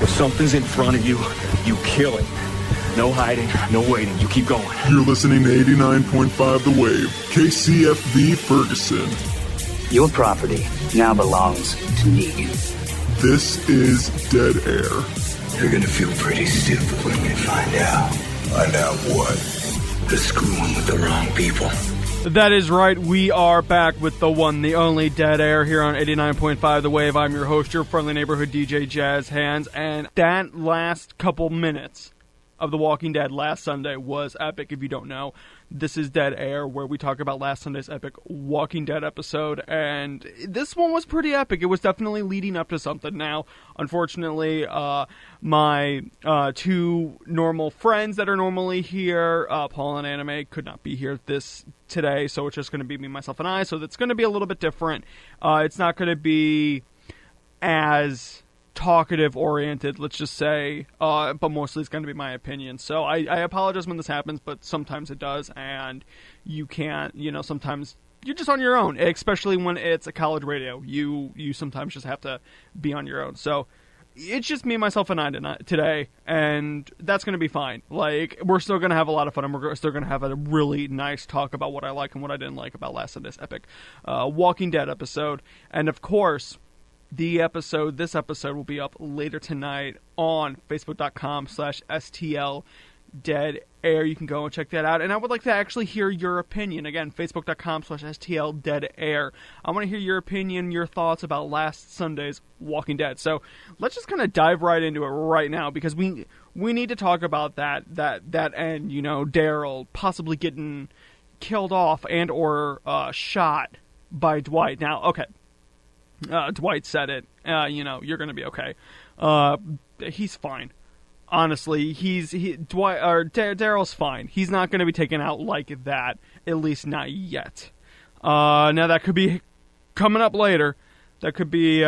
If something's in front of you, you kill it. No hiding, no waiting. You keep going. You're listening to 89.5 The Wave, KCFV Ferguson. Your property now belongs to Negan. This is Dead Air. You're gonna feel pretty stupid when you find out. Find out what? They're screwing with the wrong people. That is right. We are back with the one, the only Dead Air here on 89.5 The Wave. I'm your host, your friendly neighborhood DJ, JazzHandss, and that last couple minutes of The Walking Dead last Sunday was epic. If you don't know, this is Dead Air, where we talk about last Sunday's epic Walking Dead episode, and this one was pretty epic. It was definitely leading up to something. Now, unfortunately, my two normal friends that are normally here, Paul and Anime, could not be here today, so it's just going to be me, myself, and I, so that's going to be a little bit different. It's not going to be as talkative oriented, let's just say, but mostly it's going to be my opinion. So I apologize when this happens, but sometimes it does, and you can't, sometimes you're just on your own, especially when it's a college radio. You sometimes just have to be on your own. So it's just me, myself, and I today, and that's going to be fine. Like, we're still going to have a lot of fun, and we're still going to have a really nice talk about what I like and what I didn't like about last Sunday's epic Walking Dead episode. And of course, this episode will be up later tonight on Facebook.com/STL Dead Air. You can go and check that out. And I would like to actually hear your opinion. Again, Facebook.com/STL Dead Air. I want to hear your opinion, your thoughts about last Sunday's Walking Dead. So let's just kind of dive right into it right now, because we need to talk about that end, Daryl possibly getting killed off and or shot by Dwight. Now, okay. Dwight said it. You're gonna be okay. He's fine. Honestly, Daryl's fine. He's not gonna be taken out like that. At least not yet. Now that could be coming up later. That could be.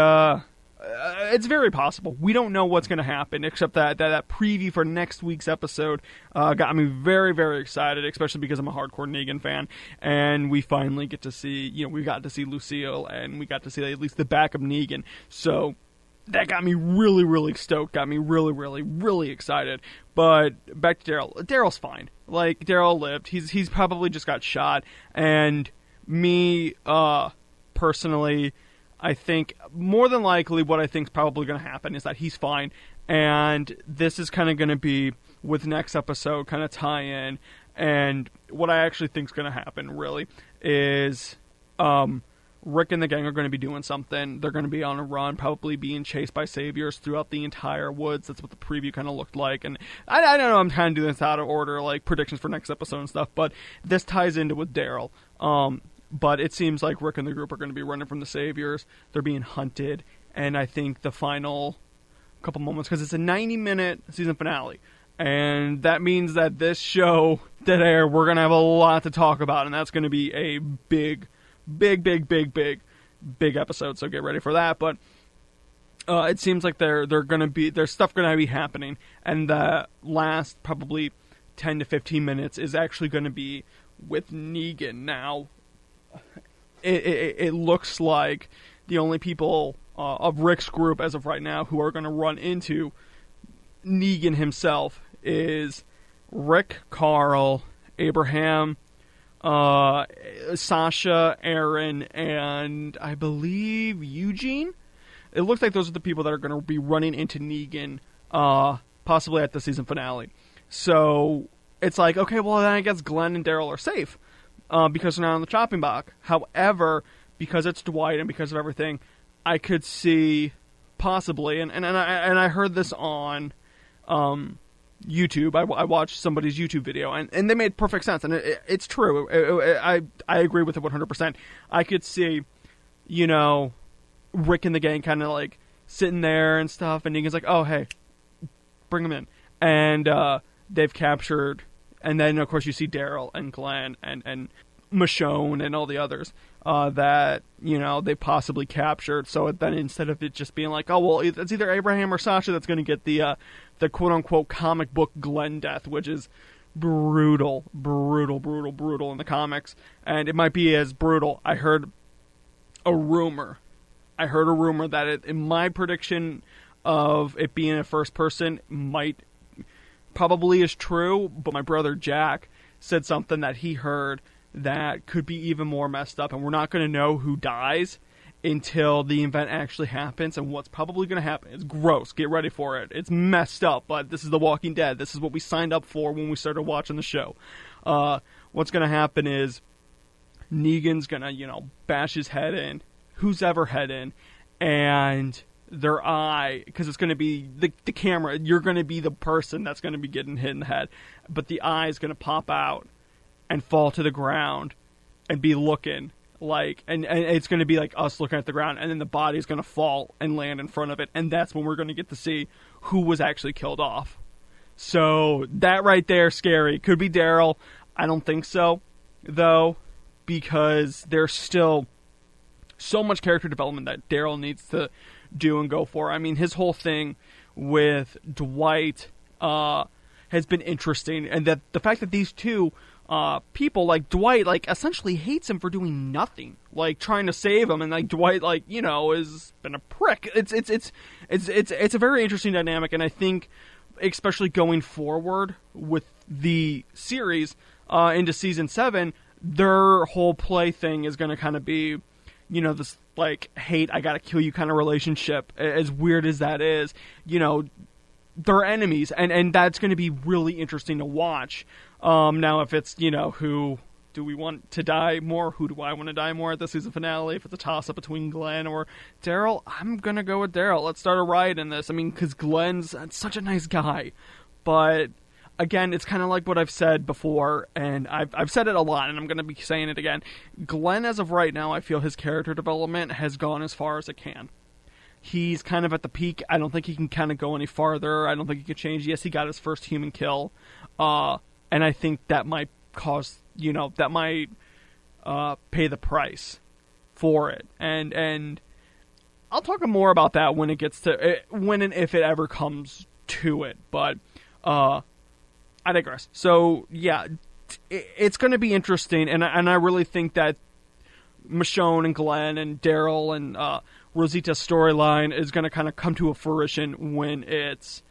It's very possible. We don't know what's going to happen, except that preview for next week's episode got me very, very excited, especially because I'm a hardcore Negan fan, and we finally get to see, we got to see Lucille, and we got to see at least the back of Negan, so that got me really, really stoked, got me really, really, really excited. But back to Daryl. Daryl's fine. Like, Daryl lived. He's probably just got shot, and me, personally, I think more than likely what I think is probably going to happen is that he's fine, and this is kind of going to be, with next episode, kind of tie in, and what I actually think is going to happen, really, is Rick and the gang are going to be doing something. They're going to be on a run, probably being chased by saviors throughout the entire woods. That's what the preview kind of looked like, and I don't know, I'm kind of doing this out of order, like predictions for next episode and stuff, but this ties into with Daryl. But it seems like Rick and the group are going to be running from the saviors. They're being hunted. And I think the final couple moments, because it's a 90-minute season finale. And that means that this show, Dead Air, we're going to have a lot to talk about. And that's going to be a big episode. So get ready for that. But it seems like there's stuff going to be happening. And the last probably 10 to 15 minutes is actually going to be with Negan. Now, it looks like the only people of Rick's group as of right now who are going to run into Negan himself is Rick, Carl, Abraham, Sasha, Aaron, and I believe Eugene. It looks like those are the people that are going to be running into Negan, possibly at the season finale. So it's like, okay, well then I guess Glenn and Daryl are safe. Because they're not on the chopping block. However, because it's Dwight and because of everything, I could see possibly, and I heard this on YouTube. I watched somebody's YouTube video, and they made perfect sense, and it's true. I agree with it 100%. I could see, Rick and the gang kind of like sitting there and stuff, and Negan's like, oh, hey, bring him in. And they've captured. And then, of course, you see Daryl and Glenn and Michonne and all the others that, they possibly captured. So then instead of it just being like, oh, well, it's either Abraham or Sasha that's going to get the quote-unquote comic book Glenn death, which is brutal in the comics. And it might be as brutal. I heard a rumor that in my prediction of it being a first person probably is true, but my brother Jack said something that he heard that could be even more messed up, and we're not going to know who dies until the event actually happens. And what's probably going to happen, it's gross, get ready for it, it's messed up, but this is The Walking Dead, this is what we signed up for when we started watching the show. What's going to happen is Negan's going to, bash his head in, whose ever head in, and their eye, because it's going to be the camera, you're going to be the person that's going to be getting hit in the head, but the eye is going to pop out and fall to the ground and be looking like, and it's going to be like us looking at the ground, and then the body's going to fall and land in front of it, and that's when we're going to get to see who was actually killed off. So that right there, scary. Could be Daryl. I don't think so, though, because there's still so much character development that Daryl needs to do and go for. I mean, his whole thing with Dwight has been interesting, and that the fact that these two people, like Dwight, like essentially hates him for doing nothing, like trying to save him, and like Dwight, like, has been a prick. It's a very interesting dynamic, and I think especially going forward with the series into season 7, their whole play thing is going to kind of be, this like hate, I gotta kill you kind of relationship. As weird as that is, they're enemies, and that's going to be really interesting to watch. Now, if it's, who do we want to die more? Who do I want to die more at the season finale? If it's a toss-up between Glenn or Daryl, I'm going to go with Daryl. Let's start a riot in this. I mean, because Glenn's such a nice guy. But, again, it's kind of like what I've said before, and I've said it a lot, and I'm going to be saying it again. Glenn, as of right now, I feel his character development has gone as far as it can. He's kind of at the peak. I don't think he can kind of go any farther. I don't think he could change. Yes, he got his first human kill. And I think that might cause, that might pay the price for it. And I'll talk more about that when it gets to, when and if it ever comes to it. But I digress. So, yeah, it's going to be interesting. And I really think that Michonne and Glenn and Daryl and Rosita's storyline is going to kind of come to a fruition when it's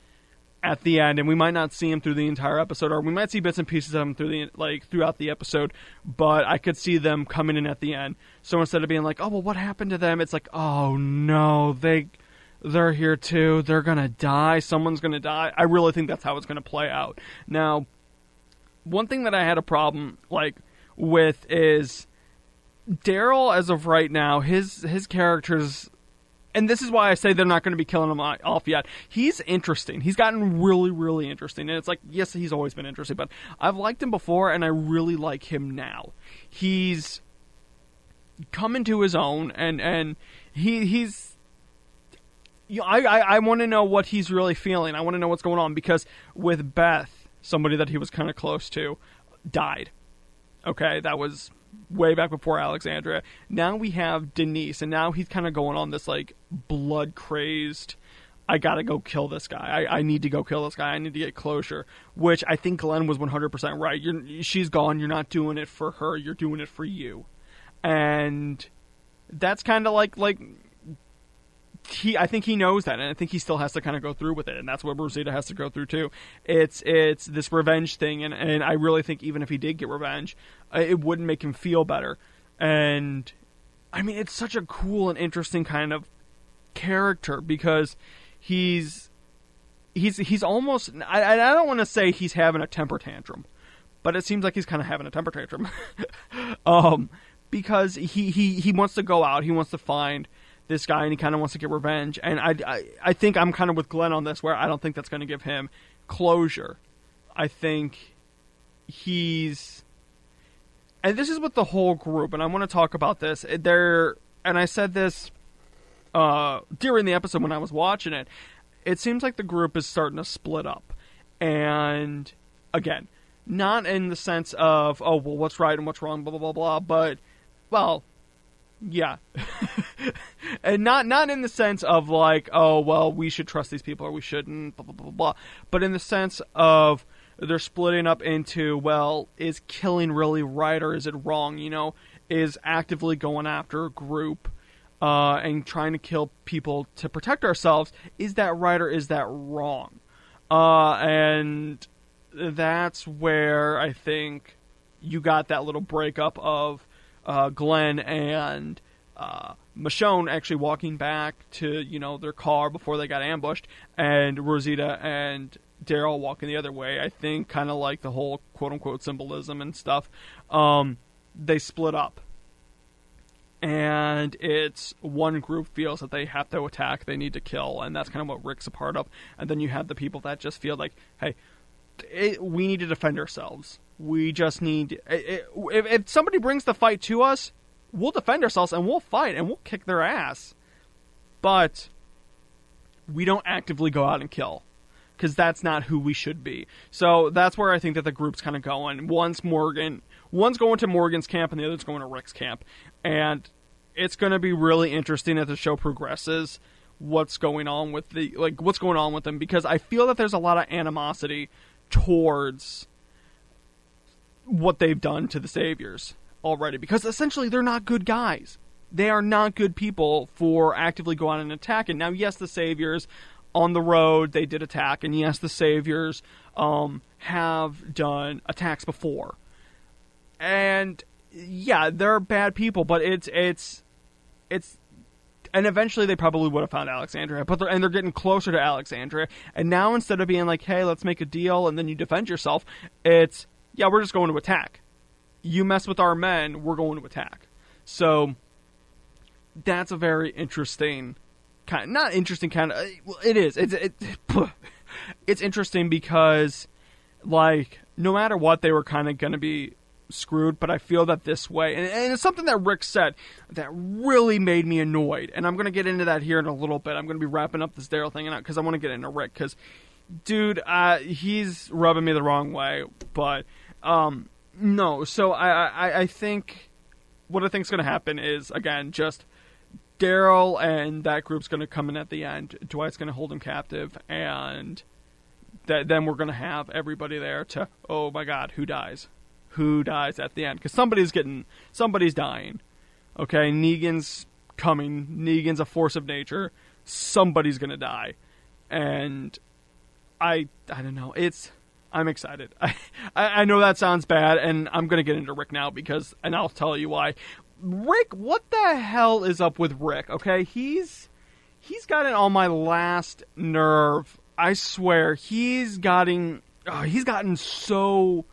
at the end, and we might not see him through the entire episode, or we might see bits and pieces of him throughout the episode, but I could see them coming in at the end. So instead of being like, oh, well, what happened to them? It's like, oh, no, they're here too. They're going to die. Someone's going to die. I really think that's how it's going to play out. Now, one thing that I had a problem with is Daryl, as of right now, his character's, and this is why I say they're not going to be killing him off yet. He's interesting. He's gotten really, really interesting. And it's like, yes, he's always been interesting, but I've liked him before, and I really like him now. He's come into his own, and he's... I want to know what he's really feeling. I want to know what's going on, because with Beth, somebody that he was kind of close to, died. Okay, that was way back before Alexandria. Now we have Denise, and now he's kind of going on this blood crazed, I gotta go kill this guy. I need to go kill this guy. I need to get closure. Which I think Glenn was 100% right. She's gone. You're not doing it for her. You're doing it for you. And that's kind of I think he knows that, and I think he still has to kind of go through with it, and that's what Rosita has to go through too. It's this revenge thing, and I really think even if he did get revenge, it wouldn't make him feel better. And I mean, it's such a cool and interesting kind of character, because he's almost, I don't want to say he's having a temper tantrum, but it seems like he's kind of having a temper tantrum. Because he wants to go out, he wants to find this guy, and he kind of wants to get revenge. And I think I'm kind of with Glenn on this, where I don't think that's going to give him closure. I think and this is with the whole group, and I want to talk about this. And I said this during the episode when I was watching it. It seems like the group is starting to split up. And again, not in the sense of, oh, well, what's right and what's wrong, blah, blah, blah, blah, but, well, yeah. And not in the sense of oh, well, we should trust these people or we shouldn't, blah, blah, blah, blah, but in the sense of they're splitting up into, well, is killing really right or is it wrong, is actively going after a group and trying to kill people to protect ourselves. Is that right or is that wrong? And that's where I think you got that little breakup of Glenn and Michonne actually walking back to, their car before they got ambushed, and Rosita and Daryl walking the other way. I think kind of like the whole quote-unquote symbolism and stuff. They split up. And it's one group feels that they have to attack, they need to kill, and that's kind of what Rick's a part of. And then you have the people that just feel like, hey, we need to defend ourselves. We just need... If somebody brings the fight to us, we'll defend ourselves and we'll fight and we'll kick their ass. But we don't actively go out and kill, because that's not who we should be. So that's where I think that the group's kind of going. One's going to Morgan's camp and the other's going to Rick's camp. And it's going to be really interesting as the show progresses what's going on with them, because I feel that there's a lot of animosity towards what they've done to the Saviors already, because essentially they're not good guys. They are not good people for actively going and attacking. Now, yes, the Saviors on the road, they did attack, and yes, the Saviors have done attacks before. And yeah, they're bad people, but it's and eventually they probably would have found Alexandria, and they're getting closer to Alexandria, and now instead of being like, hey, let's make a deal, and then you defend yourself, it's, yeah, we're just going to attack. You mess with our men, we're going to attack. So, that's a very interesting not interesting kind of, well, it is, it's interesting because, like, no matter what, they were kind of going to be screwed, but I feel that this way, and it's something that Rick said that really made me annoyed, and I'm going to get into that here in a little bit. I'm going to be wrapping up this Daryl thing, because I want to get into Rick, because, dude, he's rubbing me the wrong way, but, no, so I think, what I think is going to happen is, again, just Daryl and that group's going to come in at the end, Dwight's going to hold him captive, and then we're going to have everybody there to, oh my god, who dies? Who dies at the end? Because somebody's dying. Okay, Negan's coming. Negan's a force of nature. Somebody's gonna die. And I don't know. I'm excited. I know that sounds bad, and I'm gonna get into Rick now and I'll tell you why. Rick, what the hell is up with Rick? Okay, he's gotten on my last nerve. I swear, he's gotten so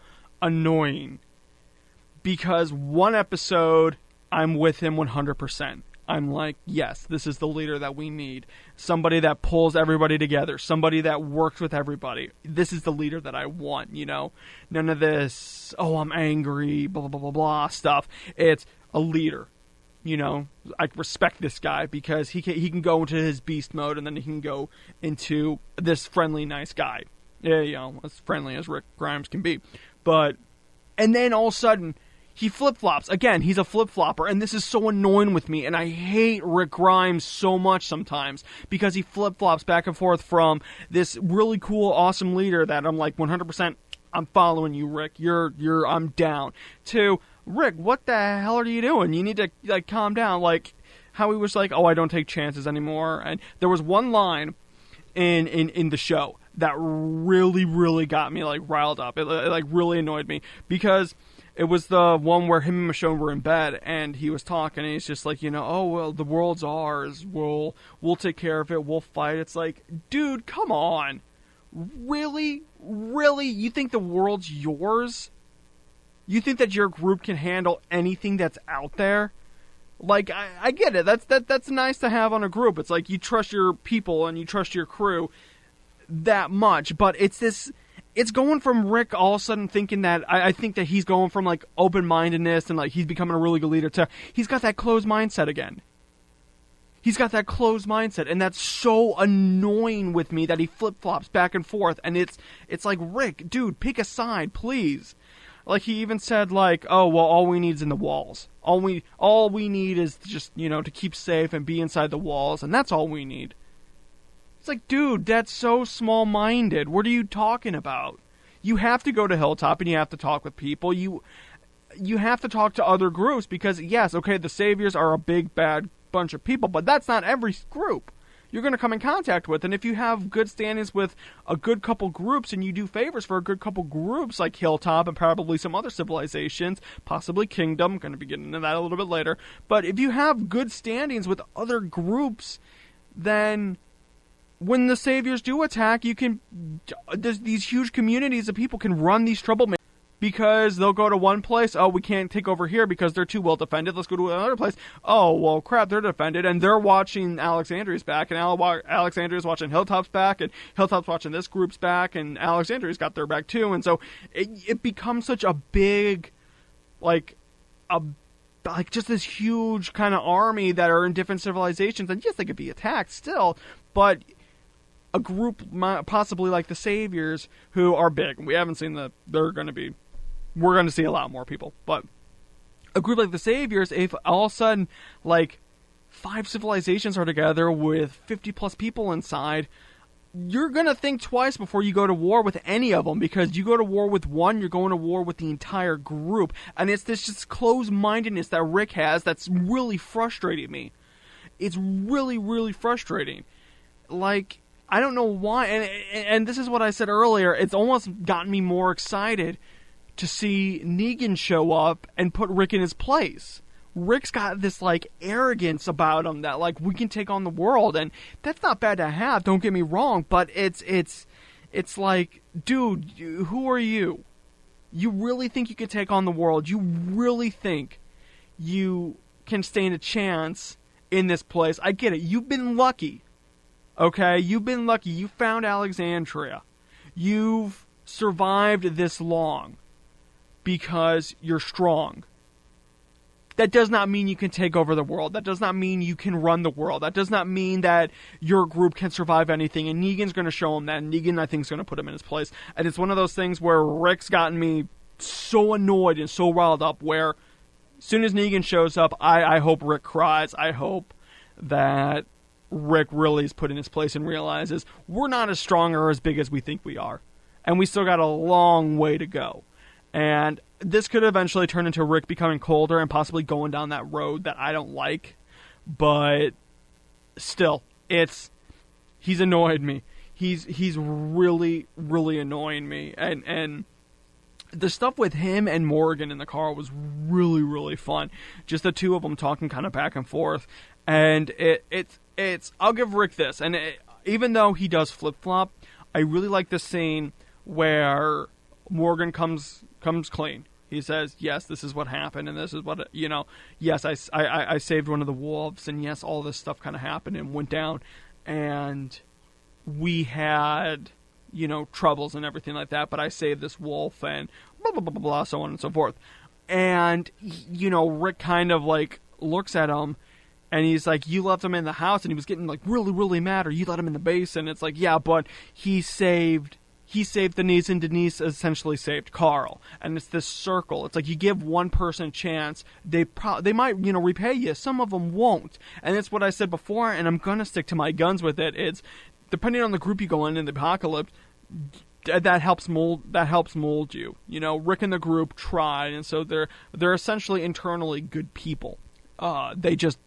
annoying, because one episode I'm with him 100%. I'm like, yes, this is the leader that we need. Somebody that pulls everybody together. Somebody that works with everybody. This is the leader that I want, None of this, oh, I'm angry, blah, blah, blah, blah, blah stuff. It's a leader, I respect this guy because he can go into his beast mode, and then he can go into this friendly, nice guy. Yeah, as friendly as Rick Grimes can be. And then all of a sudden, he flip-flops. Again, he's a flip-flopper, and this is so annoying with me, and I hate Rick Grimes so much sometimes, because he flip-flops back and forth from this really cool, awesome leader that I'm like, 100%, I'm following you, Rick, I'm down, to, Rick, what the hell are you doing? You need to, like, calm down, like, how he was like, oh, I don't take chances anymore, and there was one line in the show that really, really got me, like, riled up. It like, really annoyed me, because it was the one where him and Michonne were in bed, and he was talking, and he's just like, oh, well, the world's ours, we'll take care of it, we'll fight. It's like, dude, come on. Really? Really? You think the world's yours? You think that your group can handle anything that's out there? Like, I get it, that's nice to have on a group. It's like, you trust your people, and you trust your crew that much, but it's going from Rick all of a sudden thinking that, I think that he's going from, like, open-mindedness and, like, he's becoming a really good leader to, he's got that closed mindset again. He's got that closed mindset, and that's so annoying with me that he flip-flops back and forth, and it's like, Rick, dude, pick a side, please. Like, he even said, like, oh, well, all we need is in the walls. All we need is just, to keep safe and be inside the walls, and that's all we need. It's like, dude, that's so small-minded. What are you talking about? You have to go to Hilltop, and you have to talk with people. You have to talk to other groups, because, yes, okay, the Saviors are a big, bad bunch of people, but that's not every group you're going to come in contact with. And if you have good standings with a good couple groups and you do favors for a good couple groups like Hilltop and probably some other civilizations, possibly Kingdom, going to be getting into that a little bit later, but if you have good standings with other groups, then when the Saviors do attack, you can, these huge communities of people can run these troublemakers. Because they'll go to one place, oh, we can't take over here because they're too well defended. Let's go to another place. Oh, well, crap, they're defended, and they're watching Alexandria's back, and Alexandria's watching Hilltop's back, and Hilltop's watching this group's back, and Alexandria's got their back too. And so it becomes such a big, like just this huge kind of army that are in different civilizations. And yes, they could be attacked still, but a group possibly like the Saviors, who are big. We haven't seen we're going to see a lot more people, but a group like the Saviors, if all of a sudden, like, 5 civilizations are together with 50 plus people inside, you're going to think twice before you go to war with any of them, because you go to war with one, you're going to war with the entire group. And it's this just closed-mindedness that Rick has that's really frustrating me. It's really, really frustrating. Like, I don't know why, and this is what I said earlier, it's almost gotten me more excited to see Negan show up and put Rick in his place. Rick's got this, like, arrogance about him that, like, we can take on the world, and that's not bad to have, don't get me wrong, but it's like, dude, who are you? You really think you could take on the world? You really think you can stand a chance in this place? I get it, you've been lucky, okay? You've been lucky, you found Alexandria. You've survived this long because you're strong. That does not mean you can take over the world. That does not mean you can run the world. That does not mean that your group can survive anything. And Negan's going to show him that. And Negan, I think, is going to put him in his place. And it's one of those things where Rick's gotten me so annoyed and so riled up where as soon as Negan shows up, I hope Rick cries. I hope that Rick really is put in his place and realizes we're not as strong or as big as we think we are. And we still got a long way to go. And this could eventually turn into Rick becoming colder and possibly going down that road that I don't like. But still, he's annoyed me. He's really, really annoying me. And the stuff with him and Morgan in the car was really, really fun. Just the two of them talking kind of back and forth. And it's I'll give Rick this. And even though he does flip-flop, I really like the scene where Morgan comes clean. He says, yes, this is what happened, and this is what, yes, I saved one of the wolves, and yes, all this stuff kind of happened and went down, and we had, troubles and everything like that, but I saved this wolf, and blah, blah, blah, blah, blah, so on and so forth. And, Rick kind of, like, looks at him, and he's like, you left him in the house, and he was getting, like, really, really mad, or you let him in the basin. It's like, yeah, but he saved Denise, and Denise essentially saved Carl. And it's this circle. It's like you give one person a chance, they might, repay you. Some of them won't. And it's what I said before, and I'm going to stick to my guns with it. It's, depending on the group you go in the apocalypse, that helps mold you. Rick and the group tried, and so they're essentially internally good people. They just,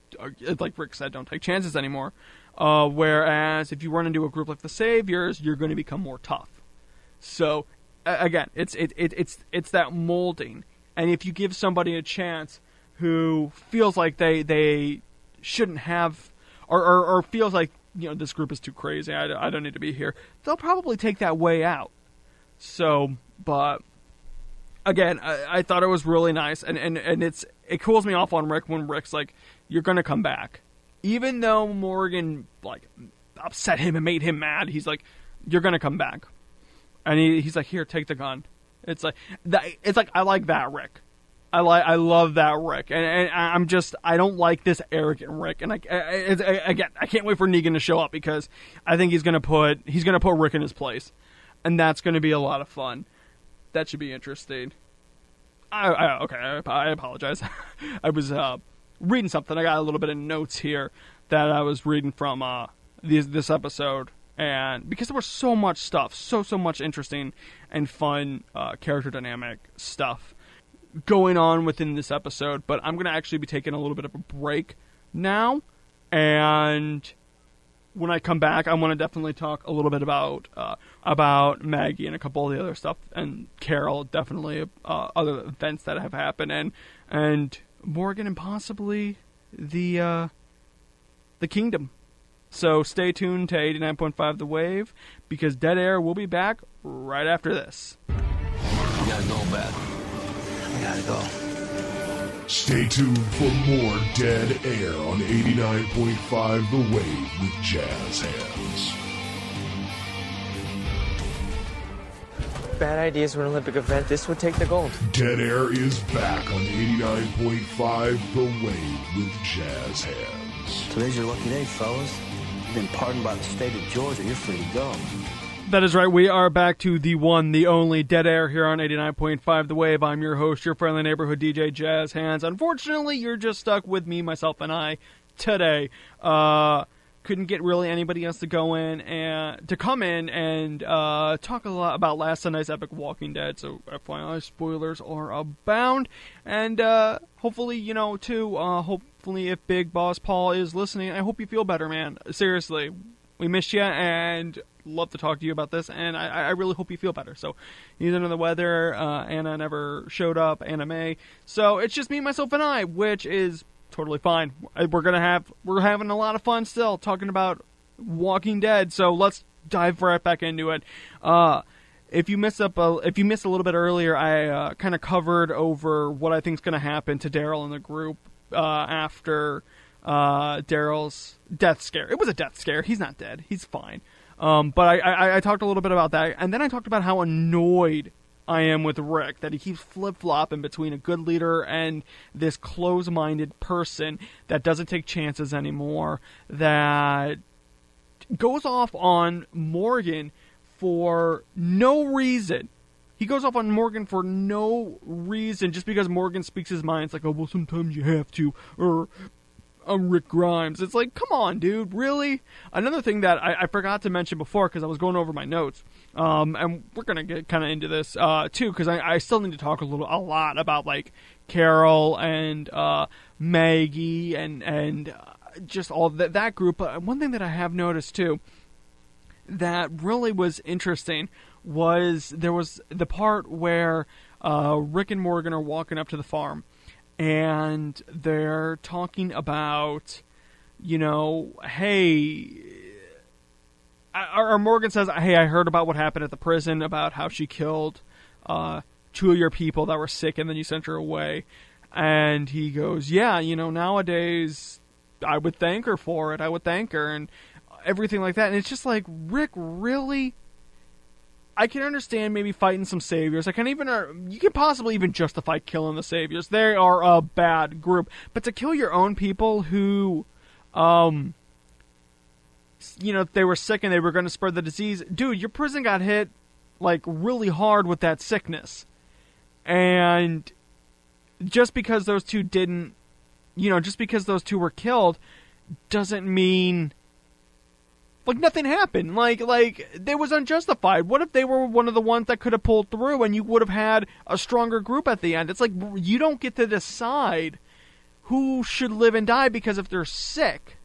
like Rick said, don't take chances anymore. Whereas if you run into a group like the Saviors, you're going to become more tough. So, again, it's that molding. And if you give somebody a chance who feels like they shouldn't have, or feels like, this group is too crazy, I don't need to be here, they'll probably take that way out. So, but, again, I thought it was really nice. And it cools me off on Rick when Rick's like, you're going to come back. Even though Morgan, like, upset him and made him mad, he's like, you're going to come back. And he's like, here, take the gun. It's like I like that Rick. I love that Rick. And I don't like this arrogant Rick. And again, I can't wait for Negan to show up because I think he's gonna put Rick in his place, and that's gonna be a lot of fun. That should be interesting. I apologize. I was reading something. I got a little bit of notes here that I was reading from this episode. And because there was so much stuff, so much interesting and fun character dynamic stuff going on within this episode, but I'm going to actually be taking a little bit of a break now And when I come back, I want to definitely talk a little bit about Maggie and a couple of the other stuff, and Carol, definitely other events that have happened, and Morgan, and possibly the Kingdom. So stay tuned to 89.5 The Wave, because Dead Air will be back right after this. We gotta go, Beth. We gotta go. Stay tuned for more Dead Air on 89.5 The Wave with JazzHandss. Bad ideas for an Olympic event. This would take the gold. Dead Air is back on 89.5 The Wave with JazzHandss. Today's your lucky day, fellas. You've been pardoned by the state of Georgia. You're free to go. That is right. We are back to the one, the only Dead Air here on 89.5 The Wave. I'm your host, your friendly neighborhood DJ, JazzHandss. Unfortunately, you're just stuck with me, myself, and I today. Couldn't get really anybody else to come in and talk a lot about last Sunday's epic Walking Dead. So FYI, spoilers are abound. And hopefully, hopefully if Big Boss Paul is listening, I hope you feel better, man. Seriously, we missed you and love to talk to you about this, and I really hope you feel better. So he's under the weather. Anna never showed up. Anna May. So it's just me, myself, and I, which is totally fine. We're having a lot of fun still talking about Walking Dead. So let's dive right back into it. If you missed a little bit earlier, I kind of covered over what I think is going to happen to Daryl and the group after Daryl's death scare. It was a death scare. He's not dead. He's fine. But I talked a little bit about that, and then I talked about how annoyed I am with Rick, that he keeps flip-flopping between a good leader and this close-minded person that doesn't take chances anymore, that goes off on Morgan for no reason. He goes off on Morgan for no reason, just because Morgan speaks his mind. It's like, oh, well, sometimes you have to, or I'm Rick Grimes. It's like, come on, dude, really? Another thing that I forgot to mention before, because I was going over my notes, and we're going to get kind of into this, too, because I still need to talk a lot about, like, Carol and Maggie and just all that group. But one thing that I have noticed, too, that really was interesting was there was the part where Rick and Morgan are walking up to the farm, and they're talking about, hey, or Morgan says, hey, I heard about what happened at the prison, about how she killed 2 of your people that were sick, and then you sent her away. And he goes, yeah, nowadays I would thank her for it. I would thank her, and everything like that. And it's just like, Rick, really? I can understand maybe fighting some saviors. You can possibly even justify killing the saviors. They are a bad group. But to kill your own people who, they were sick and they were going to spread the disease. Dude, your prison got hit, like, really hard with that sickness. And just because those two were killed doesn't mean, like, nothing happened. Like, they was unjustified. What if they were one of the ones that could have pulled through and you would have had a stronger group at the end? It's like, you don't get to decide who should live and die because if they're sick.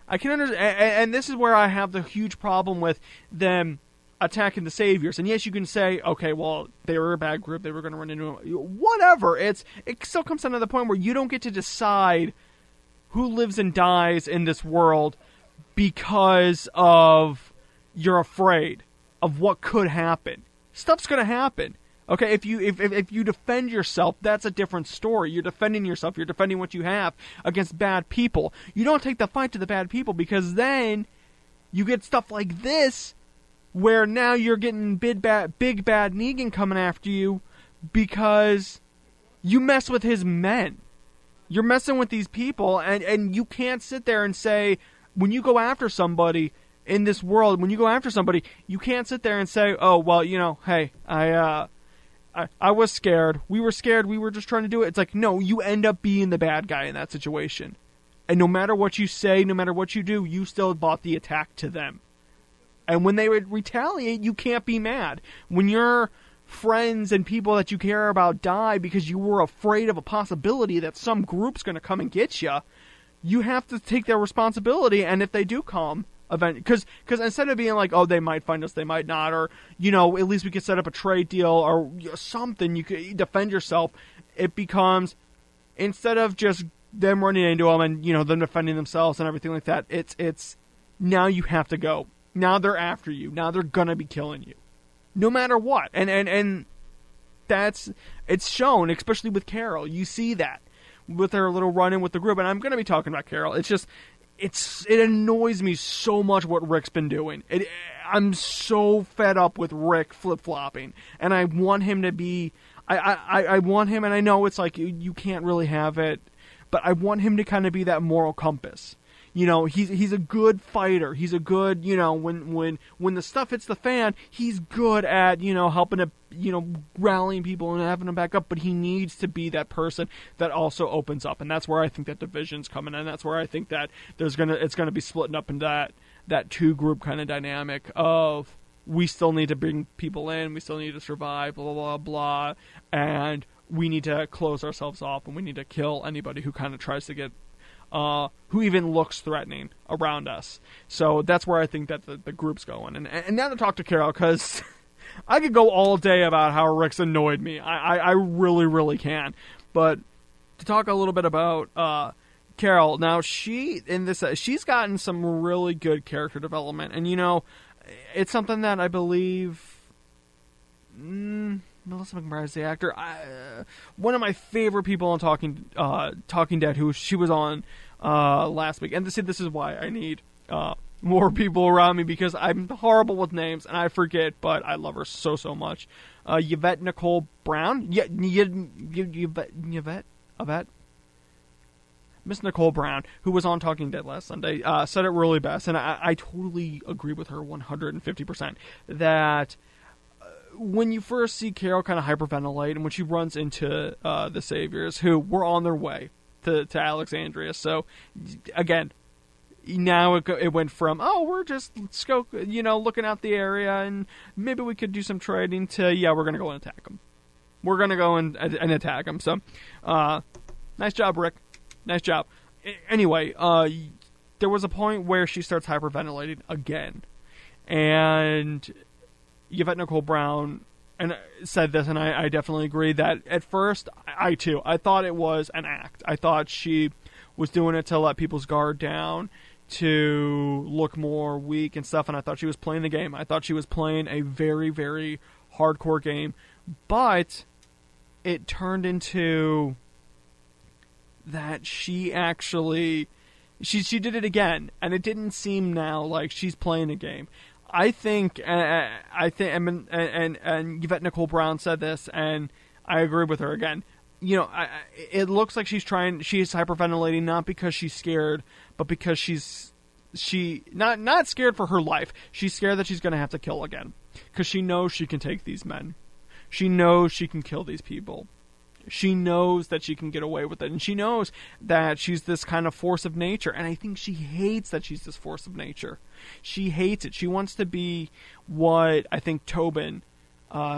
I can understand, and this is where I have the huge problem with them attacking the saviors. And yes, you can say, okay, well, they were a bad group, they were going to run into whatever. It still comes down to the point where you don't get to decide who lives and dies in this world because of you're afraid of what could happen. Stuff's going to happen. Okay, if you defend yourself, that's a different story. You're defending yourself. You're defending what you have against bad people. You don't take the fight to the bad people, because then you get stuff like this where now you're getting big bad Negan coming after you because you mess with his men. You're messing with these people, and you can't sit there and say, when you go after somebody in this world, you can't sit there and say, oh, well, hey, I was scared. We were scared. We were just trying to do it. It's like, no, you end up being the bad guy in that situation. And no matter what you say, no matter what you do, you still bought the attack to them. And when they retaliate, you can't be mad. When your friends and people that you care about die because you were afraid of a possibility that some group's going to come and get you, you have to take their responsibility, and if they do come, because instead of being like, oh, they might find us, they might not, or, at least we could set up a trade deal or something, you could defend yourself, it becomes, instead of just them running into them and, them defending themselves and everything like that, it's now you have to go. Now they're after you. Now they're gonna be killing you. No matter what. And it's shown, especially with Carol. You see that with her little run-in with the group, and I'm gonna be talking about Carol. It's just, it annoys me so much what Rick's been doing. I'm so fed up with Rick flip-flopping, and I want him to be, I want him, and I know it's like, you can't really have it, but I want him to kind of be that moral compass. He's a good fighter. He's a good, when the stuff hits the fan, he's good at, helping to, rallying people and having them back up, but he needs to be that person that also opens up. And that's where I think that division's coming in. That's where I think that it's going to be splitting up into that two group kind of dynamic of, we still need to bring people in, we still need to survive, blah, blah, blah, blah, and we need to close ourselves off, and we need to kill anybody who kind of tries to get, who even looks threatening around us. So that's where I think that the group's going. And now to talk to Carol, because I could go all day about how Rick's annoyed me. I really, really can. But to talk a little bit about Carol, now she's gotten some really good character development. And, it's something that I believe... Melissa McBride's the actor. One of my favorite people on Talking Dead, she was on last week. And this is why I need more people around me, because I'm horrible with names and I forget, but I love her so much. Yvette Nicole Brown. Yvette. Miss Nicole Brown, who was on Talking Dead last Sunday, said it really best, and I totally agree with her 150%, that when you first see Carol kind of hyperventilate, and when she runs into the Saviors, who were on their way to Alexandria, so again, now it went from, oh, we're just looking out the area, and maybe we could do some trading, to, yeah, we're gonna go and attack them. We're gonna go and attack them. So, nice job, Rick. Nice job. Anyway, there was a point where she starts hyperventilating again, and Yvette Nicole Brown said this, and I definitely agree, that at first, I thought it was an act. I thought she was doing it to let people's guard down, to look more weak and stuff, and I thought she was playing the game. I thought she was playing a very, very hardcore game, but it turned into that she actually... She did it again, and it didn't seem now like she's playing a game. I think, and Yvette Nicole Brown said this, and I agree with her again. It looks like she's hyperventilating not because she's scared, but because she's not scared for her life. She's scared that she's going to have to kill again, because she knows she can take these men. She knows she can kill these people. She knows that she can get away with it, and she knows that she's this kind of force of nature, and I think she hates that she's this force of nature. She hates it. She wants to be what I think Tobin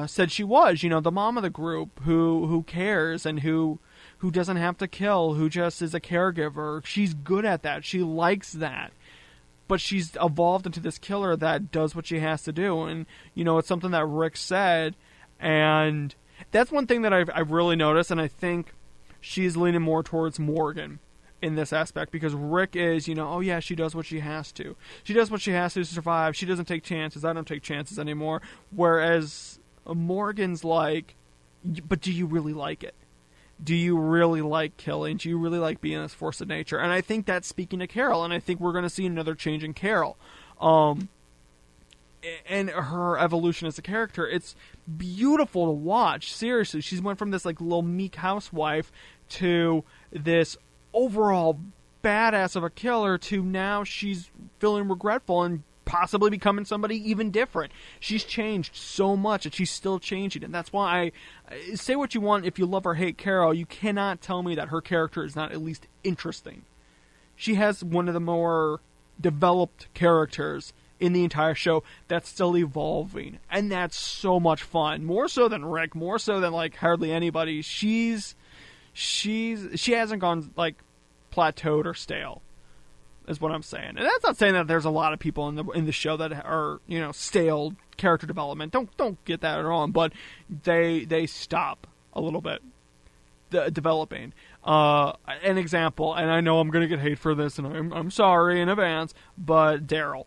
said she was, the mom of the group who cares and who doesn't have to kill, who just is a caregiver. She's good at that. She likes that. But she's evolved into this killer that does what she has to do, and, it's something that Rick said, and that's one thing that I've really noticed, and I think she's leaning more towards Morgan in this aspect, because Rick is, oh yeah, she does what she has to. She does what she has to survive. She doesn't take chances. I don't take chances anymore. Whereas Morgan's like, but do you really like it? Do you really like killing? Do you really like being this force of nature? And I think that's speaking to Carol, and I think we're going to see another change in Carol. And her evolution as a character, it's beautiful to watch. Seriously, she's went from this like little meek housewife to this overall badass of a killer, to now she's feeling regretful and possibly becoming somebody even different. She's changed so much, and she's still changing, and that's why I say what you want. If you love or hate Carol, you cannot tell me that her character is not at least interesting. She has one of the more developed characters in the entire show that's still evolving, and that's so much fun. More so than Rick, more so than like hardly anybody. She hasn't gone like plateaued or stale, is what I'm saying. And that's not saying that there's a lot of people in the show that are, stale character development. Don't get that wrong, but they stop a little bit developing. An example, and I know I'm gonna get hate for this, and I'm sorry in advance, but Daryl,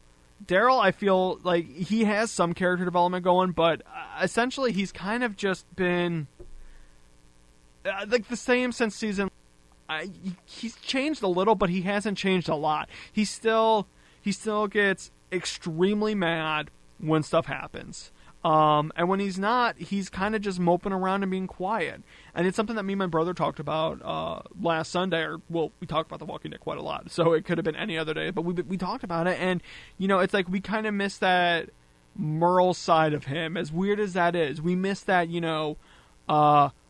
I feel like he has some character development going, but essentially he's kind of just been like the same since season. He's changed a little, but he hasn't changed a lot. He still gets extremely mad when stuff happens. And when he's not, he's kind of just moping around and being quiet. And it's something that me and my brother talked about last Sunday. We talked about The Walking Dead quite a lot, so it could have been any other day. But we talked about it, and, it's like we kind of miss that Merle side of him, as weird as that is. We miss that,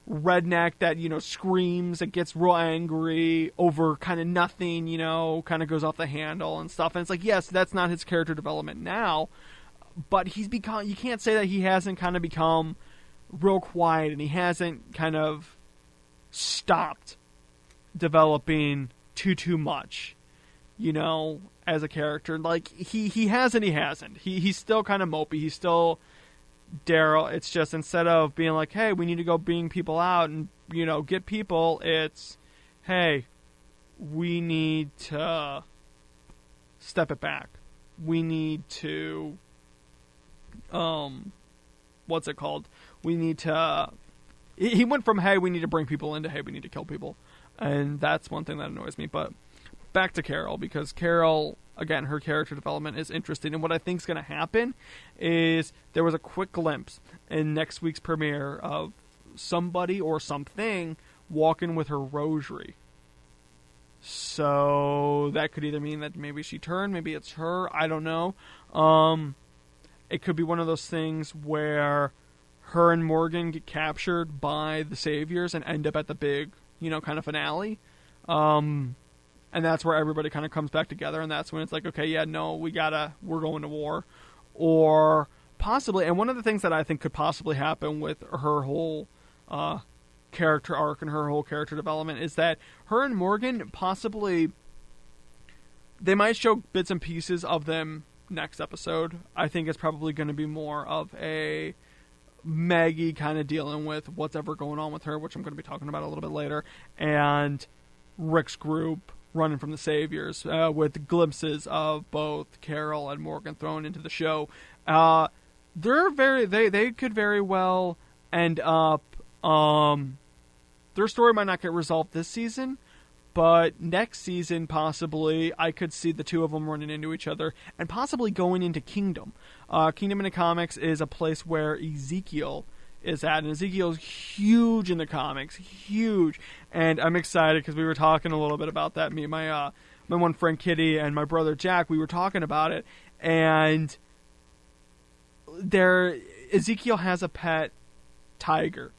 redneck that, screams and gets real angry over kind of nothing, kind of goes off the handle and stuff. And it's like, yes, that's not his character development now. But he's become, you can't say that he hasn't kind of become real quiet, and he hasn't kind of stopped developing too much, as a character. Like, he has and he hasn't. He's still kind of mopey. He's still Daryl. It's just, instead of being like, hey, we need to go bring people out and, get people, it's, hey, we need to step it back. We need to... what's it called? We need to... He went from, hey, we need to bring people in, to, hey, we need to kill people. And that's one thing that annoys me. But back to Carol, because Carol, again, her character development is interesting. And what I think is going to happen is there was a quick glimpse in next week's premiere of somebody or something walking with her rosary. So that could either mean that maybe she turned, maybe it's her, I don't know. It could be one of those things where her and Morgan get captured by the Saviors and end up at the big, kind of finale. And that's where everybody kind of comes back together, and that's when it's like, okay, yeah, no, we're going to war. Or possibly, and one of the things that I think could possibly happen with her whole character arc and her whole character development is that her and Morgan possibly, they might show bits and pieces of them next episode. I think it's probably going to be more of a Maggie kind of dealing with what's ever going on with her, which I'm going to be talking about a little bit later, and Rick's group running from the Saviors, with glimpses of both Carol and Morgan thrown into the show. They could very well end up, their story might not get resolved this season, but next season, possibly, I could see the two of them running into each other and possibly going into Kingdom. Kingdom in the comics is a place where Ezekiel is at, and Ezekiel's huge in the comics, huge. And I'm excited because we were talking a little bit about that. Me and my one friend Kitty and my brother Jack, we were talking about it, and Ezekiel has a pet tiger.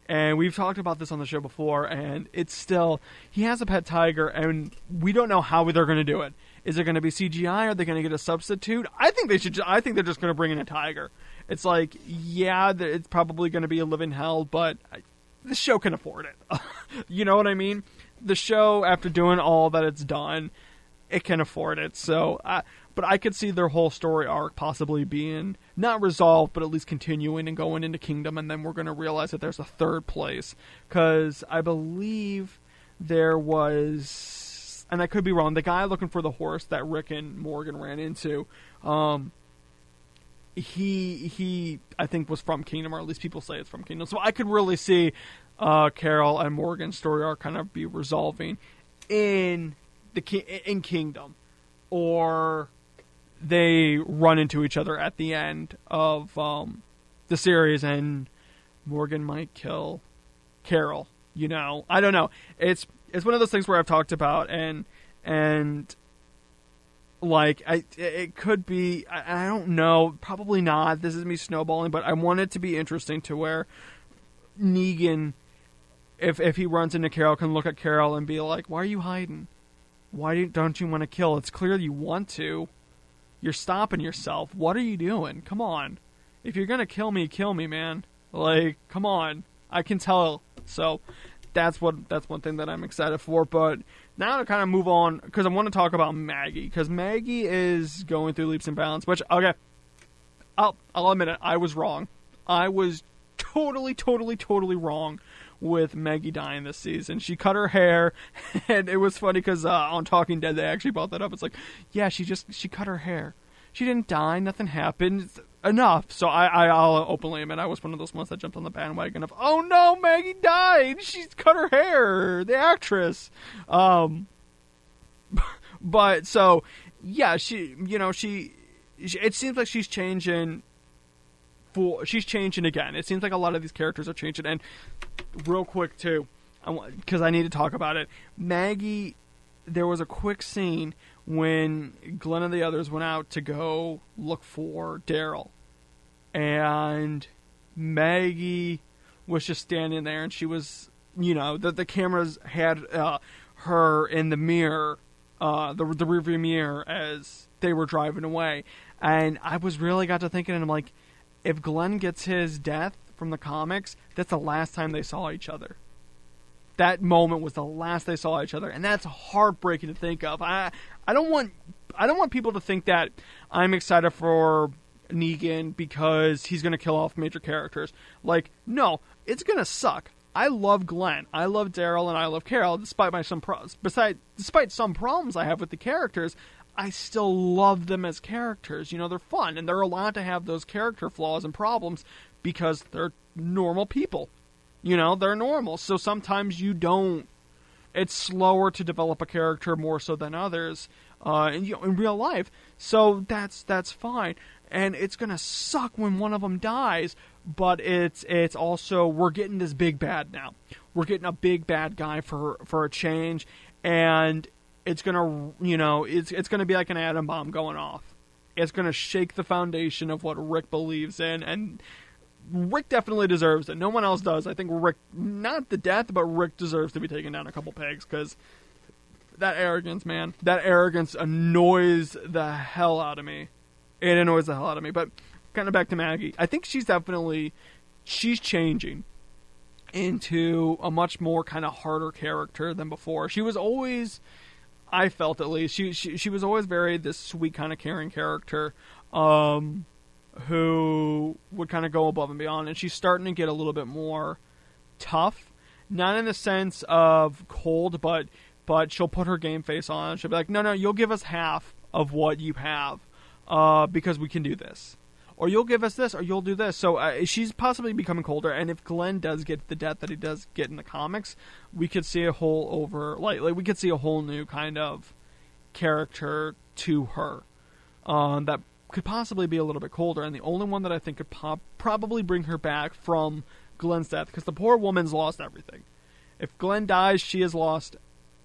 And we've talked about this on the show before, and it's still, he has a pet tiger, and we don't know how they're going to do it. Is it going to be CGI? Are they going to get a substitute? I think they're just going to bring in a tiger. It's like, yeah, it's probably going to be a living hell, but the show can afford it. You know what I mean? The show, after doing all that it's done, it can afford it. So, but I could see their whole story arc possibly being not resolved, but at least continuing and going into Kingdom, and then we're going to realize that there's a third place. Because I believe there was, and I could be wrong, the guy looking for the horse that Rick and Morgan ran into, he I think was from Kingdom, or at least people say it's from Kingdom. So I could really see Carol and Morgan's story arc kind of be resolving in Kingdom, or they run into each other at the end of the series, and Morgan might kill Carol. I don't know. It's one of those things where I've talked about, and like it could be. I don't know. Probably not. This is me snowballing, but I want it to be interesting to where Negan, if he runs into Carol, can look at Carol and be like, "Why are you hiding? Why don't you want to kill? It's clear you want to. You're stopping yourself. What are you doing? Come on. If you're going to kill me, man. Like, come on. I can tell." So that's one thing that I'm excited for. But now to kind of move on, because I want to talk about Maggie, because Maggie is going through leaps and bounds. Which, okay, I'll admit it, I was wrong. I was totally wrong with Maggie dying this season. She cut her hair, and it was funny because on Talking Dead they actually brought that up. It's like, yeah, she cut her hair. She didn't die. Nothing happened. Enough. So I'll openly admit I was one of those ones that jumped on the bandwagon of, oh no, Maggie died. She's cut her hair. The actress. But so yeah, it seems like she's changing. She's changing again. It seems like a lot of these characters are changing. And real quick too, because I need to talk about it. Maggie, there was a quick scene when Glenn and the others went out to go look for Daryl. And Maggie was just standing there, and she was, the cameras had her in the mirror, the rearview mirror as they were driving away. And I was really got to thinking, and I'm like, if Glenn gets his death from the comics, that's the last time they saw each other. That moment was the last they saw each other, and that's heartbreaking to think of. I don't want people to think that I'm excited for Negan because he's going to kill off major characters. Like, no, it's going to suck. I love Glenn, I love Daryl, and I love Carol. Despite some problems I have with the characters, I still love them as characters. They're fun, and they're allowed to have those character flaws and problems because they're normal people. They're normal. So sometimes it's slower to develop a character more so than others in real life. So that's fine. And it's going to suck when one of them dies, but it's also, we're getting this big bad now. We're getting a big bad guy for a change, and it's going to, it's going to be like an atom bomb going off. It's going to shake the foundation of what Rick believes in, and Rick definitely deserves it. No one else does. I think Rick, not the death, but Rick deserves to be taken down a couple pegs, because that arrogance, man. That arrogance annoys the hell out of me. It annoys the hell out of me. But kind of back to Maggie. I think she's changing into a much more kind of harder character than before. She was always, I felt at least, she was always very this sweet kind of caring character, who would kind of go above and beyond, and she's starting to get a little bit more tough, not in the sense of cold, but she'll put her game face on. She'll be like, no, you'll give us half of what you have, because we can do this, or you'll give us this, or you'll do this. So she's possibly becoming colder, and if Glenn does get the death that he does get in the comics, we could see a whole we could see a whole new kind of character to her, that could possibly be a little bit colder, and the only one that I think could probably bring her back from Glenn's death, because the poor woman's lost everything. If Glenn dies, she has lost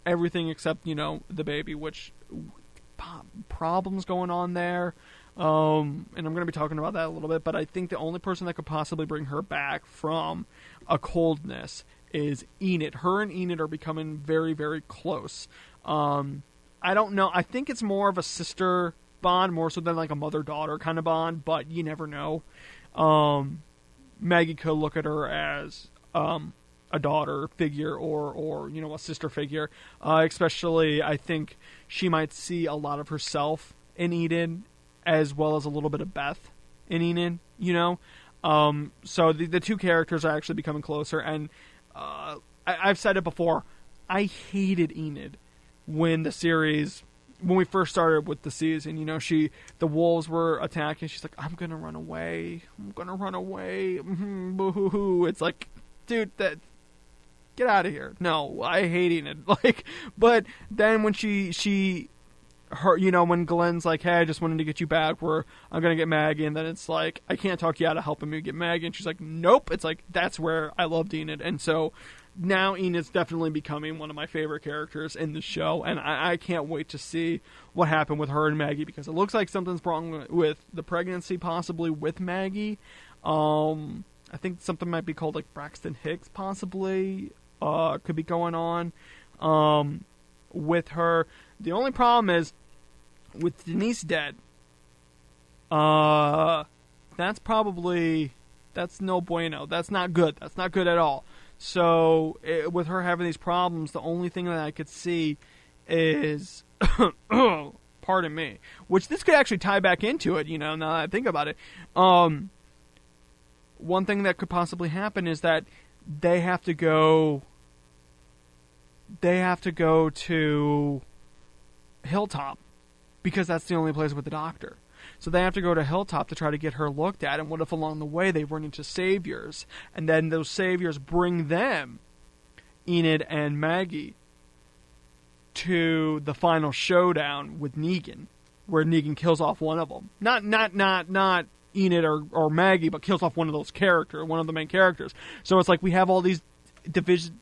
everything except, the baby, which problems going on there, and I'm going to be talking about that a little bit, but I think the only person that could possibly bring her back from a coldness is Enid. Her and Enid are becoming very, very close. I don't know, I think it's more of a sister bond more so than like a mother-daughter kind of bond, but you never know. Maggie could look at her as a daughter figure or a sister figure, especially I think she might see a lot of herself in Enid as well as a little bit of Beth in Enid, so the two characters are actually becoming closer, and I've said it before, I hated Enid when we first started with the season. The wolves were attacking. She's like, I'm gonna run away. Boo-hoo-hoo. It's like, dude, get out of here. No, I hate Enid. But then when when Glenn's like, hey, I just wanted to get you back, I'm gonna get Maggie, and then it's like, I can't talk you out of helping me get Maggie, and she's like, nope. It's like, that's where I loved Enid, and so now Enid's definitely becoming one of my favorite characters in the show, and I can't wait to see what happened with her and Maggie, because it looks like something's wrong with the pregnancy, possibly with Maggie. I think something might be called like Braxton Hicks, possibly, could be going on with her. The only problem is with Denise dead. That's no bueno. That's not good. That's not good at all. So with her having these problems, the only thing that I could see is, pardon me, which this could actually tie back into it, now that I think about it. One thing that could possibly happen is that they have to go to Hilltop, because that's the only place with the doctor. So they have to go to Hilltop to try to get her looked at, and what if along the way they run into saviors, and then those saviors bring them, Enid and Maggie, to the final showdown with Negan, where Negan kills off one of them. Not Enid or Maggie, but kills off one of the main characters. So it's like we have all these division,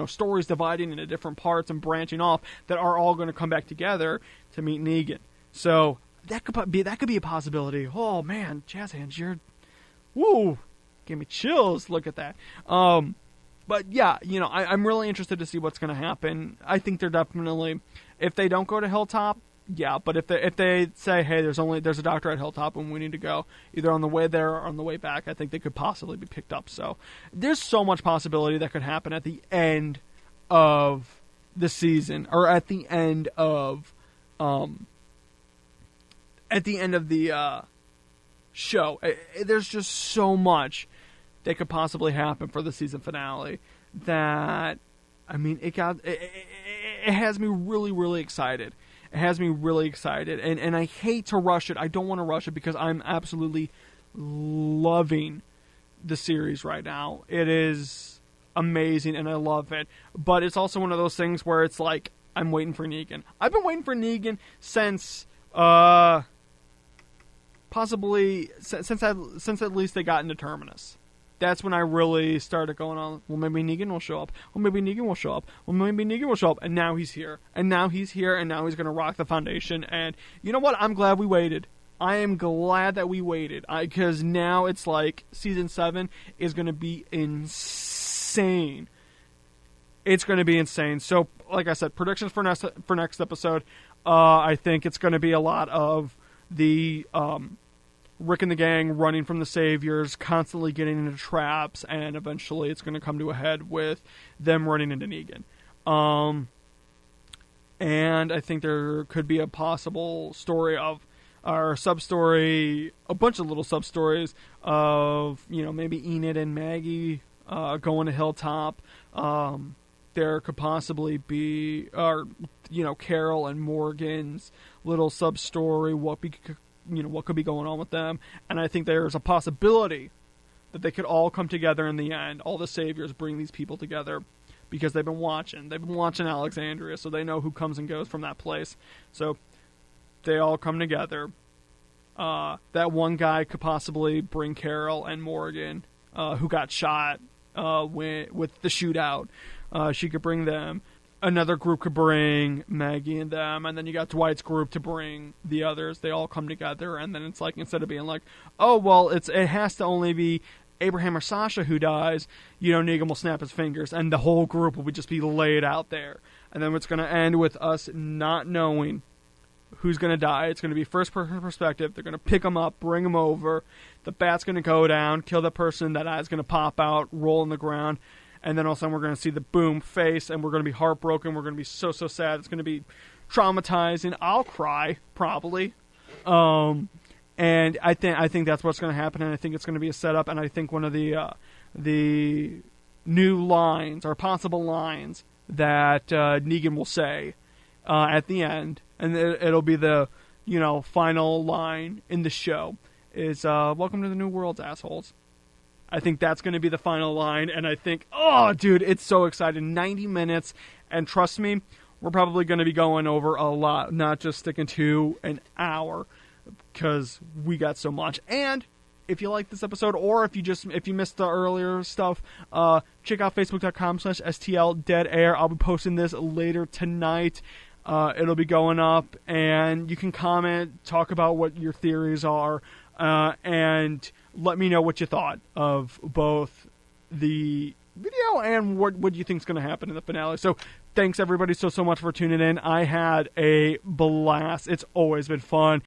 stories dividing into different parts and branching off that are all going to come back together to meet Negan. So that could be a possibility. Oh man, JazzHandss, woo, gave me chills. Look at that. But yeah, I'm really interested to see what's going to happen. I think they're definitely, if they don't go to Hilltop, yeah. But if they say, hey, there's a doctor at Hilltop and we need to go either on the way there or on the way back, I think they could possibly be picked up. So there's so much possibility that could happen at the end of the season, or at the end of the show. There's just so much that could possibly happen for the season finale that, I mean, it has me really, really excited. It has me really excited, and I hate to rush it. I don't want to rush it because I'm absolutely loving the series right now. It is amazing, and I love it. But it's also one of those things where it's like, I'm waiting for Negan. I've been waiting for Negan since possibly since at least they got into Terminus. That's when I really started going on, well, maybe Negan will show up. Well, maybe Negan will show up. Well, maybe Negan will show up. And now he's here. And now he's here, and now he's going to rock the foundation. And you know what? I'm glad we waited. I am glad that we waited. Because now it's like Season 7 is going to be insane. It's going to be insane. So, like I said, predictions for next episode, I think it's going to be a lot of the Rick and the gang running from the saviors, constantly getting into traps, and eventually it's going to come to a head with them running into Negan. And I think there could be a possible story of, or sub-story, a bunch of little sub-stories of, maybe Enid and Maggie going to Hilltop. There could possibly be, Carol and Morgan's little sub-story, what could be going on with them. And I think there's a possibility that they could all come together in the end. All the saviors bring these people together because they've been watching Alexandria, so they know who comes and goes from that place. So they all come together. That one guy could possibly bring Carol and Morgan, who got shot with the shootout. She could bring them. Another group could bring Maggie and them, and then you got Dwight's group to bring the others. They all come together, and then it's like, instead of being like, oh, well, it has to only be Abraham or Sasha who dies, Negan will snap his fingers, and the whole group will just be laid out there. And then it's going to end with us not knowing who's going to die. It's going to be first-person perspective. They're going to pick them up, bring them over. The bat's going to go down, kill the person. That eye's going to pop out, roll on the ground. And then all of a sudden we're going to see the boom face, and we're going to be heartbroken. We're going to be so sad. It's going to be traumatizing. I'll cry, probably. And I think that's what's going to happen, and I think it's going to be a setup. And I think one of the new lines, or possible lines, that Negan will say at the end, and it'll be the final line in the show, is "Welcome to the New World, assholes." I think that's going to be the final line, and I think, oh, dude, it's so exciting. 90 minutes, and trust me, we're probably going to be going over a lot, not just sticking to an hour, because we got so much. And if you like this episode, or if you missed the earlier stuff, check out facebook.com/STLDeadAir. I'll be posting this later tonight. It'll be going up, and you can comment, talk about what your theories are, and let me know what you thought of both the video and what you think is going to happen in the finale. So thanks everybody so much for tuning in. I had a blast. It's always been fun.